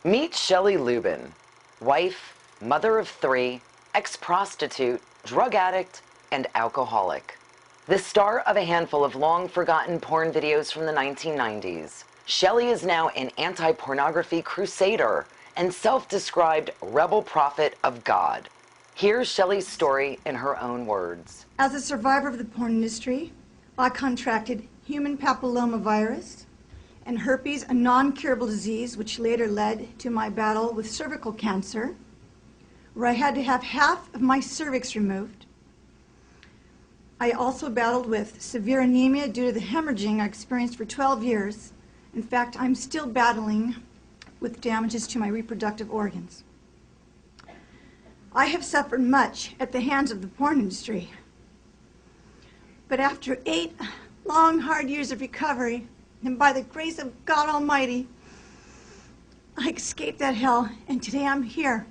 Meet Shelley Lubben, wife, mother of 3, ex-prostitute, drug addict, and alcoholic. The star of a handful of long-forgotten porn videos from the 1990s, Shelley is now an anti-pornography crusader and self-described rebel prophet of God. Here's Shelley's story in her own words. As a survivor of the porn industry, I contracted human papillomavirus and herpes, a non-curable disease which later led to my battle with cervical cancer, where I had to have half of my cervix removed. I also battled with severe anemia due to the hemorrhaging I experienced for 12 years. In fact, I'm still battling with damages to my reproductive organs. I have suffered much at the hands of the porn industry. But after 8 long, hard years of recovery, and by the grace of God Almighty, I escaped that hell, and today I'm here,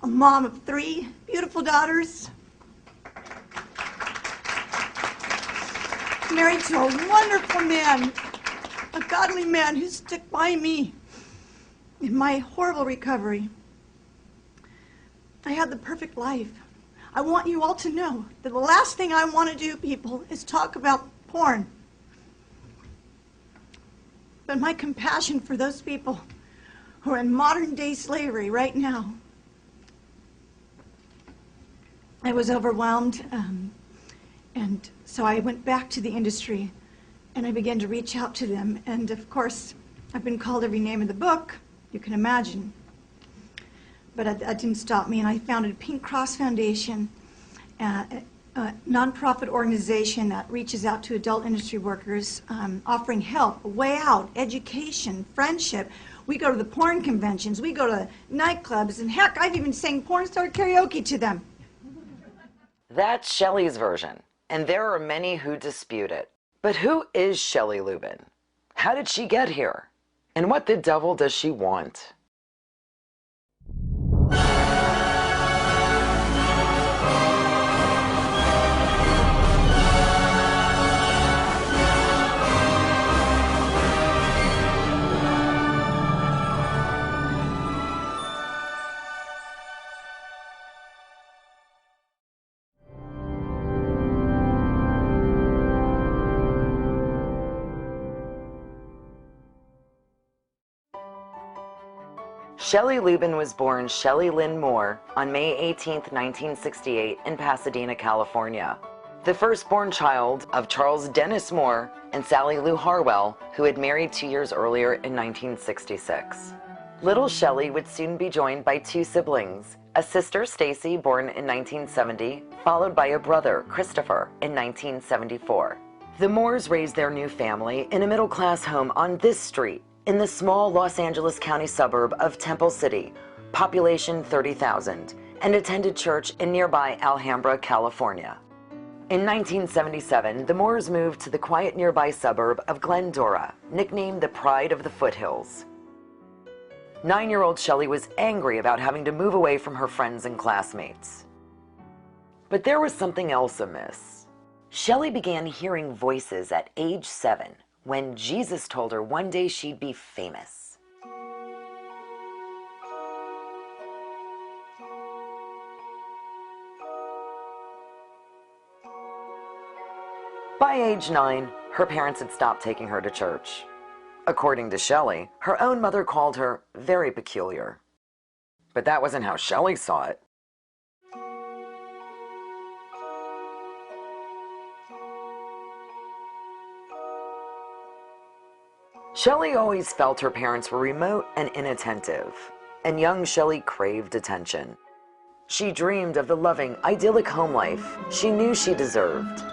a mom of 3 beautiful daughters, married to a wonderful man, a godly man who stuck by me in my horrible recovery. I had the perfect life. I want you all to know that the last thing I want to do, people, is talk about porn. But my compassion for those people who are in modern day slavery right now. I was overwhelmed, and so I went back to the industry and I began to reach out to them. And of course, I've been called every name in the book you can imagine. But that didn't stop me, and I founded Pink Cross Foundation, a nonprofit organization that reaches out to adult industry workers, offering help, a way out, education, friendship. We go to the porn conventions, we go to nightclubs, and heck, I've even sang porn star karaoke to them. That's Shelley's version, and there are many who dispute it. But who is Shelley Lubben? How did she get here? And what the devil does she want? Shelley Lubben was born Shelley Lynn Moore on May 18, 1968 in Pasadena, California. The firstborn child of Charles Dennis Moore and Sally Lou Harwell, who had married 2 years earlier in 1966. Little Shelley would soon be joined by 2 siblings, a sister, Stacy, born in 1970, followed by a brother, Christopher, in 1974. The Moores raised their new family in a middle-class home on this street, in the small Los Angeles County suburb of Temple City, population 30,000, and attended church in nearby Alhambra, California. In 1977, the Moores moved to the quiet nearby suburb of Glendora, nicknamed the Pride of the Foothills. 9-year-old Shelley was angry about having to move away from her friends and classmates. But there was something else amiss. Shelley began hearing voices at age 7, when Jesus told her one day she'd be famous. By age 9, her parents had stopped taking her to church. According to Shelley, her own mother called her very peculiar. But that wasn't how Shelley saw it. Shelley always felt her parents were remote and inattentive, and young Shelley craved attention. She dreamed of the loving, idyllic home life she knew she deserved.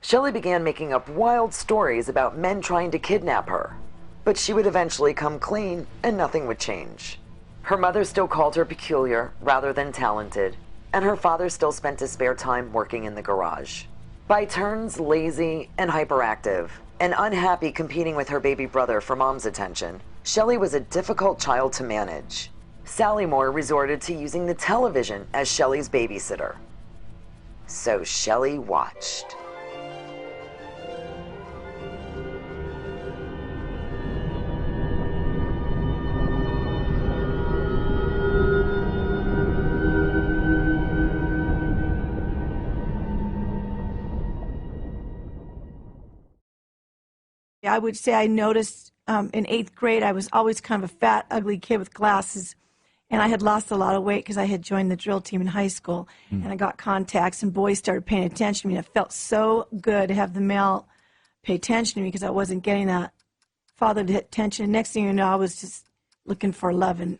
Shelley began making up wild stories about men trying to kidnap her, but she would eventually come clean and nothing would change. Her mother still called her peculiar rather than talented, and her father still spent his spare time working in the garage. By turns lazy and hyperactive, and unhappy competing with her baby brother for mom's attention, Shelley was a difficult child to manage. Sally Moore resorted to using the television as Shelley's babysitter. So Shelley watched. I would say I noticed in 8th grade I was always kind of a fat, ugly kid with glasses, and I had lost a lot of weight because I had joined the drill team in high school, and I got contacts, and boys started paying attention to me, and it felt so good to have the male pay attention to me because I wasn't getting that fatherly attention. And next thing you know, I was just looking for love. And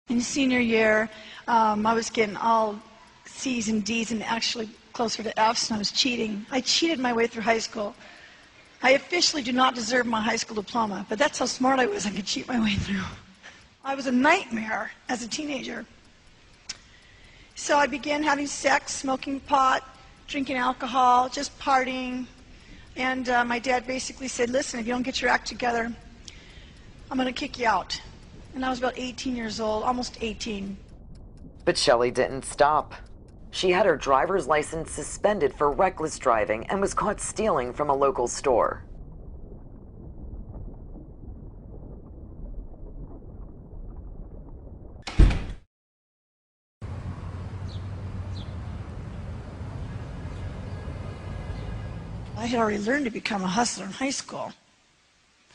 in senior year, I was getting all C's and D's and actually closer to F's, and I was cheating. I cheated my way through high school. I officially do not deserve my high school diploma, but that's how smart I was. I could cheat my way through. I was a nightmare as a teenager. So I began having sex, smoking pot, drinking alcohol, just partying. And my dad basically said, listen, if you don't get your act together, I'm going to kick you out. And I was about 18 years old, almost 18. But Shelley didn't stop. She had her driver's license suspended for reckless driving and was caught stealing from a local store. I had already learned to become a hustler in high school.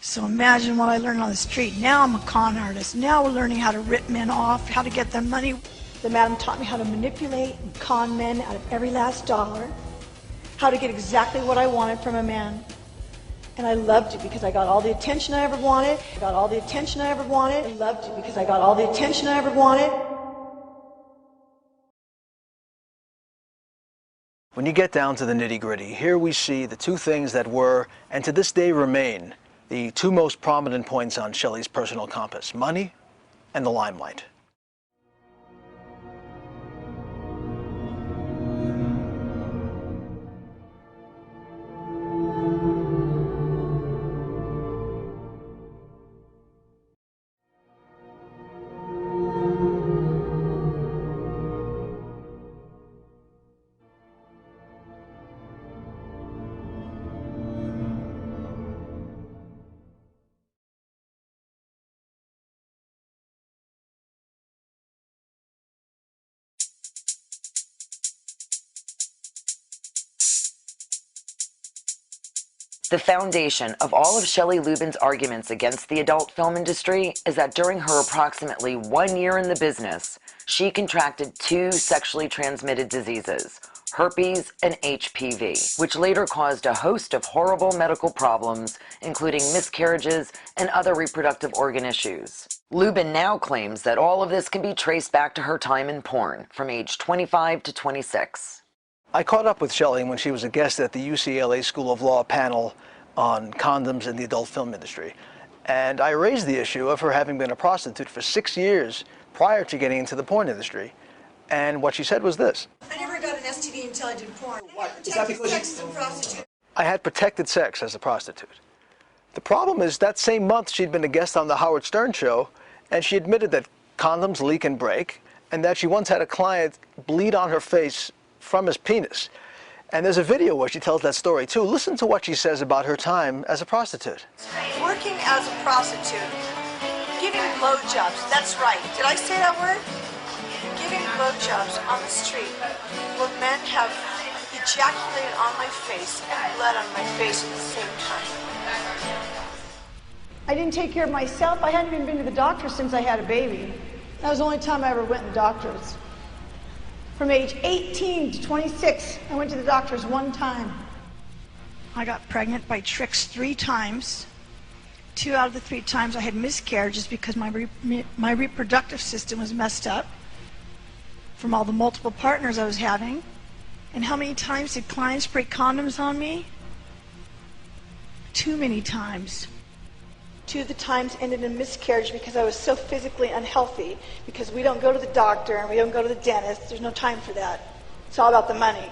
So imagine what I learned on the street. Now I'm a con artist. Now we're learning how to rip men off, how to get their money. The madam taught me how to manipulate and con men out of every last dollar, how to get exactly what I wanted from a man. And I loved it because I got all the attention I ever wanted. I got all the attention I ever wanted. I loved it because I got all the attention I ever wanted. When you get down to the nitty-gritty, here we see the two things that were, and to this day remain, the two most prominent points on Shelley's personal compass: money and the limelight. The foundation of all of Shelley Lubben's arguments against the adult film industry is that during her approximately 1 year in the business, she contracted 2 sexually transmitted diseases, herpes and HPV, which later caused a host of horrible medical problems, including miscarriages and other reproductive organ issues. Lubben now claims that all of this can be traced back to her time in porn, from age 25 to 26. I caught up with Shelley when she was a guest at the UCLA School of Law panel on condoms in the adult film industry. And I raised the issue of her having been a prostitute for 6 years prior to getting into the porn industry. And what she said was this: I never got an STD until I did porn. Is that because sex as a prostitute? I had protected sex as a prostitute. The problem is that same month she'd been a guest on the Howard Stern show, and she admitted that condoms leak and break, and that she once had a client bleed on her face from his penis. And there's a video where she tells that story too. Listen to what she says about her time as a prostitute. Working as a prostitute, giving blowjobs, that's right. Did I say that word? Giving blowjobs on the street where men have ejaculated on my face and bled on my face at the same time. I didn't take care of myself. I hadn't even been to the doctor since I had a baby. That was the only time I ever went to the doctors. From age 18 to 26, I went to the doctors 1 time. I got pregnant by tricks 3 times. 2 out of the 3 times I had miscarriages because my reproductive system was messed up from all the multiple partners I was having. And how many times did clients spray condoms on me? Too many times. 2 of the times ended in miscarriage because I was so physically unhealthy, because we don't go to the doctor and we don't go to the dentist. There's no time for that. It's all about the money.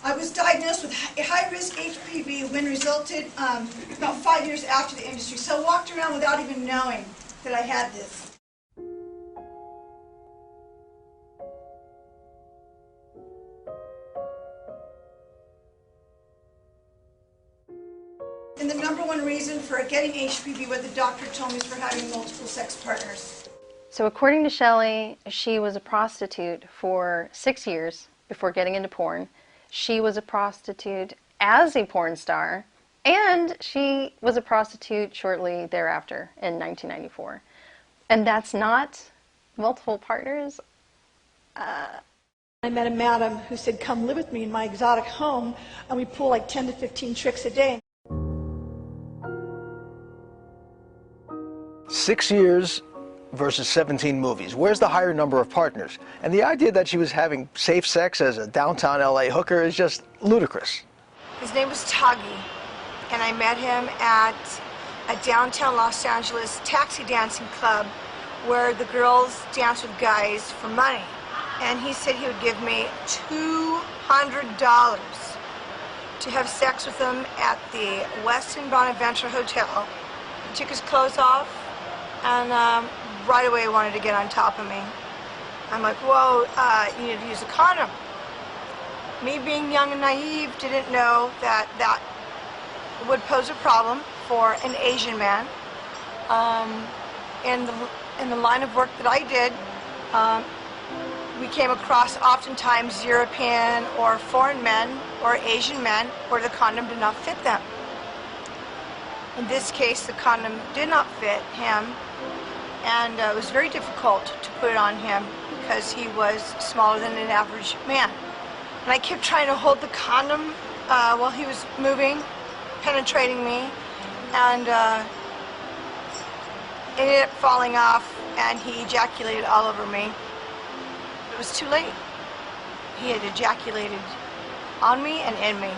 I was diagnosed with high-risk HPV when resulted about 5 years after the industry, so I walked around without even knowing that I had this. And the number one reason for getting HPV, what the doctor told me, is for having multiple sex partners. So according to Shelley, she was a prostitute for 6 years before getting into porn. She was a prostitute as a porn star, and she was a prostitute shortly thereafter in 1994. And that's not multiple partners. I met a madam who said, come live with me in my exotic home, and we pull like 10 to 15 tricks a day. 6 years versus 17 movies. Where's the higher number of partners? And the idea that she was having safe sex as a downtown LA hooker is just ludicrous. His name was Tuggy, and I met him at a downtown Los Angeles taxi dancing club where the girls dance with guys for money. And he said he would give me $200 to have sex with him at the Westin Bonaventure Hotel. He took his clothes off and right away wanted to get on top of me. I'm like, whoa, you need to use a condom. Me being young and naive didn't know that that would pose a problem for an Asian man. In the line of work that I did, we came across oftentimes European or foreign men or Asian men where the condom did not fit them. In this case, the condom did not fit him, and it was very difficult to put it on him because he was smaller than an average man. And I kept trying to hold the condom while he was moving, penetrating me, and it ended up falling off, and he ejaculated all over me. It was too late. He had ejaculated on me and in me.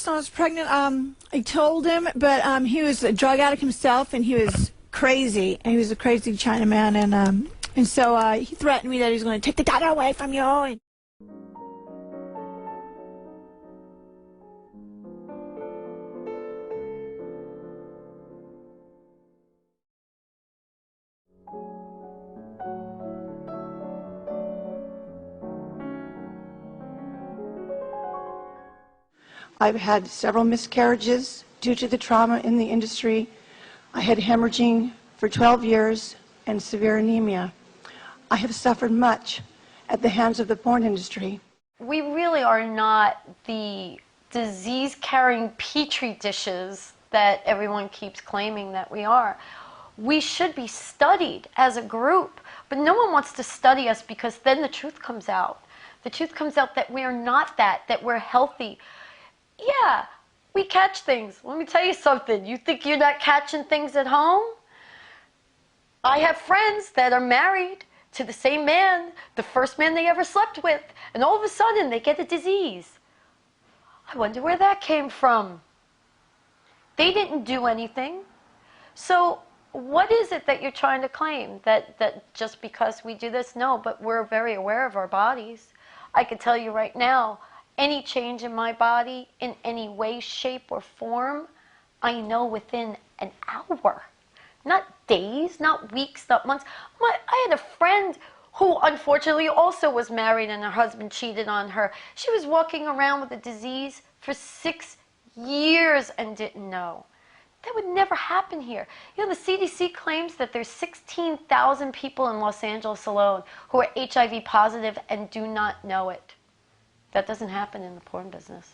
I was pregnant, I told him, but he was a drug addict himself, and he was crazy, and he was a crazy Chinaman, and so he threatened me that he was going to take the daughter away from you. And I've had several miscarriages due to the trauma in the industry. I had hemorrhaging for 12 years and severe anemia. I have suffered much at the hands of the porn industry. We really are not the disease-carrying petri dishes that everyone keeps claiming that we are. We should be studied as a group, but no one wants to study us because then the truth comes out. The truth comes out that we are not that we're healthy. Yeah, we catch things. Let me tell you something. You think you're not catching things at home? I have friends that are married to the same man, the first man they ever slept with, and all of a sudden they get a disease. I wonder where that came from. They didn't do anything. So what is it that you're trying to claim? That just because we do this? No, but we're very aware of our bodies. I can tell you right now, any change in my body in any way, shape, or form, I know within an hour. Not days, not weeks, not months. I had a friend who unfortunately also was married and her husband cheated on her. She was walking around with a disease for 6 years and didn't know. That would never happen here. You know, the CDC claims that there's 16,000 people in Los Angeles alone who are HIV positive and do not know it. That doesn't happen in the porn business.